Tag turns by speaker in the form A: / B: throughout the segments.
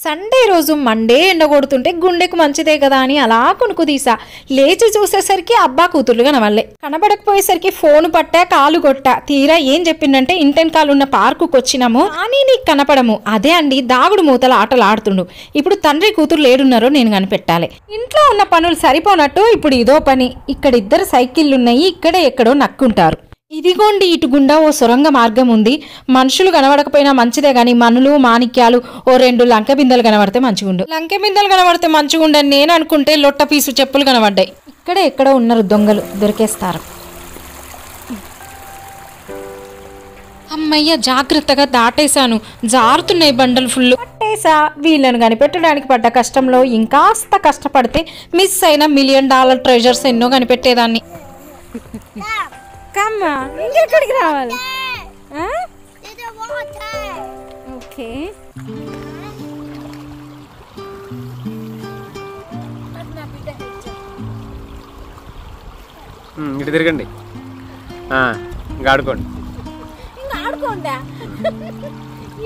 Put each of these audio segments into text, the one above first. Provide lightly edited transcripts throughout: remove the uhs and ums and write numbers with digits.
A: Sunday రోజు Monday ఎండగొడుతుంటే గుండెకు మంచిదే కదా అని అలా కొనుక్కు తీసా. లేచి చూసేసరికి అబ్బా కూతుర్లు కనవల్లే. కనబడకపోయేసరికి ఫోన్ పట్టా, కాలు కొట్టా. తీరా ఏం చెప్పిందంటే ఇంటెనకాలున్న పార్కుకి వచ్చినాము అని నీకు కనపడము. అదే అండి దాగుడు మూతల ఆటలు ఆడుతుండు. ఇప్పుడు తండ్రి కూతురు ఏడున్నారో నేను కనిపెట్టాలి. ఇంట్లో ఉన్న పనులు సరిపోనట్టు ఇప్పుడు ఇదో పని. ఇక్కడ 2 సైకిళ్ళున్నాయి, ఇక్కడే ఎక్కడో నక్కుంటారు. ఇదిగోండి ఇటు గుండా ఓ సొరంగ మార్గం ఉంది. మనుషులు కనబడకపోయినా మంచిదే గాని మనులు మాణిక్యాలు ఓ 2 లంక బిందెలు కనబడితే మంచిగుండు. లంక బిందెలు కనబడితే మంచిగుండని నేను అనుకుంటే లొట్ట పీసు చెప్పులు కనబడ్డాయి. ఇక్కడే ఎక్కడో ఉన్నారు దొంగలు, దొరికేస్తారు. అమ్మయ్య జాగ్రత్తగా దాటేశాను. జారుతున్నాయి బండలు ఫుల్. పట్టేసా. వీళ్ళను కనిపెట్టడానికి పడ్డ కష్టంలో ఇంకాస్త కష్టపడితే మిస్ అయిన $1 మిలియన్ ట్రెజర్స్ ఎన్నో కనిపెట్టేదాన్ని. ఇంకెక్కడికి రావాలి? ఓకే
B: ఇటు తిరగండి, ఆడుకోండి.
A: ఇంకా ఆడుకోండా?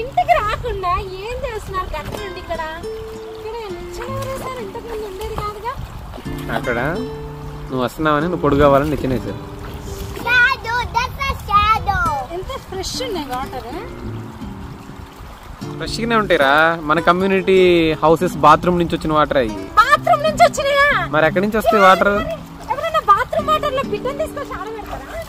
A: ఇంటికి రాకుండా ఏం చేస్తున్నారు? కట్టండి ఇక్కడ. ఇంతకుముందు ఉండేది కాదుగా.
B: అక్కడ నువ్వు వస్తున్నావని, నువ్వు పొడుగు కావాలని నిచ్చినేసారు.
A: ఫ్రెష్ ఉన్నాయి వాటర్.
B: ఫ్రెష్ గానే ఉంటాయిరా. మన కమ్యూనిటీ హౌసెస్ బాత్రూమ్ నుంచి వచ్చిన వాటర్ అయ్యి.
A: బాత్రూమ్ నుంచి వచ్చినాయా?
B: మరి ఎక్కడి నుంచి వస్తాయి వాటర్?
A: ఎవరైనా బాత్రూమ్ వాటర్ లో బిడ్డను తీసుకొచ్చి ఆడబెడతారా?